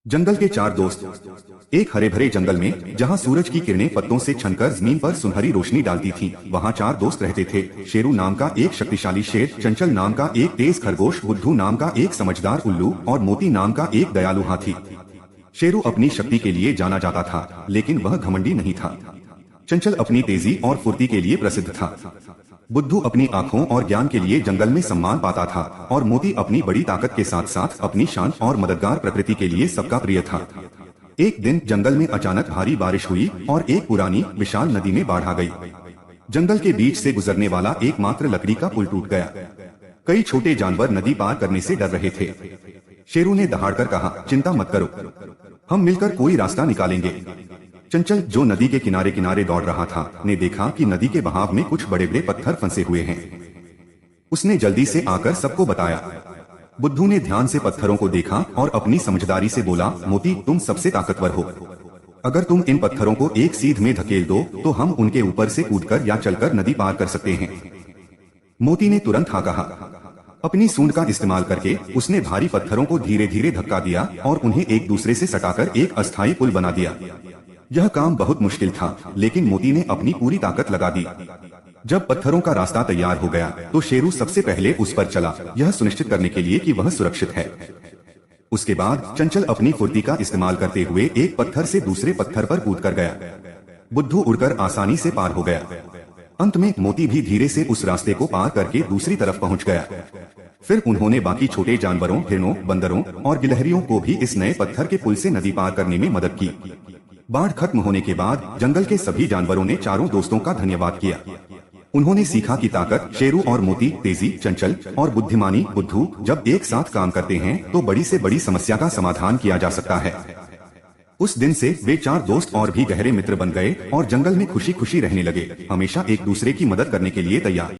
जंगल के चार दोस्त। एक हरे भरे जंगल में जहां सूरज की किरणें पत्तों से छनकर जमीन पर सुनहरी रोशनी डालती थीं, वहां चार दोस्त रहते थे। शेरू नाम का एक शक्तिशाली शेर, चंचल नाम का एक तेज खरगोश, बुद्धू नाम का एक समझदार उल्लू और मोती नाम का एक दयालु हाथी। शेरू अपनी शक्ति के लिए जाना जाता था, लेकिन वह घमंडी नहीं था। चंचल अपनी तेजी और फुर्ती के लिए प्रसिद्ध था। बुद्धू अपनी आंखों और ज्ञान के लिए जंगल में सम्मान पाता था और मोती अपनी बड़ी ताकत के साथ साथ अपनी शांत और मददगार प्रकृति के लिए सबका प्रिय था। एक दिन जंगल में अचानक भारी बारिश हुई और एक पुरानी विशाल नदी में बाढ़ आ गई। जंगल के बीच से गुजरने वाला एकमात्र लकड़ी का पुल टूट गया। कई छोटे जानवर नदी पार करने से डर रहे थे। शेरू ने दहाड़कर कहा, चिंता मत करो, हम मिलकर कोई रास्ता निकालेंगे। चंचल, जो नदी के किनारे किनारे दौड़ रहा था, ने देखा कि नदी के बहाव में कुछ बड़े बड़े पत्थर फंसे हुए हैं। उसने जल्दी से आकर सबको बताया। बुद्धू ने ध्यान से पत्थरों को देखा और अपनी समझदारी से बोला, मोती, तुम सबसे ताकतवर हो। अगर तुम इन पत्थरों को एक सीध में धकेल दो तो हम उनके ऊपर से कूदकर या चलकर नदी पार कर सकते हैं। मोती ने तुरंत हाँ कहा। अपनी सूंड का इस्तेमाल करके उसने भारी पत्थरों को धीरे धीरे धक्का दिया और उन्हें एक दूसरे से सटाकर एक अस्थायी पुल बना दिया। यह काम बहुत मुश्किल था, लेकिन मोती ने अपनी पूरी ताकत लगा दी। जब पत्थरों का रास्ता तैयार हो गया तो शेरू सबसे पहले उस पर चला, यह सुनिश्चित करने के लिए कि वह सुरक्षित है। उसके बाद चंचल अपनी फुर्ती का इस्तेमाल करते हुए एक पत्थर से दूसरे पत्थर पर कूदकर गया। बुद्धू उड़कर आसानी से पार हो गया। अंत में मोती भी धीरे से उस रास्ते को पार करके दूसरी तरफ पहुंच गया। फिर उन्होंने बाकी छोटे जानवरों, हिरणों, बंदरों और गिलहरियों को भी इस नए पत्थर के पुल से नदी पार करने में मदद की। बाढ़ खत्म होने के बाद जंगल के सभी जानवरों ने चारों दोस्तों का धन्यवाद किया। उन्होंने सीखा कि ताकत, शेरू और मोती, तेजी, चंचल और बुद्धिमानी, बुद्धू, जब एक साथ काम करते हैं तो बड़ी से बड़ी समस्या का समाधान किया जा सकता है। उस दिन से वे चार दोस्त और भी गहरे मित्र बन गए और जंगल में खुशी खुशी रहने लगे, हमेशा एक दूसरे की मदद करने के लिए तैयार।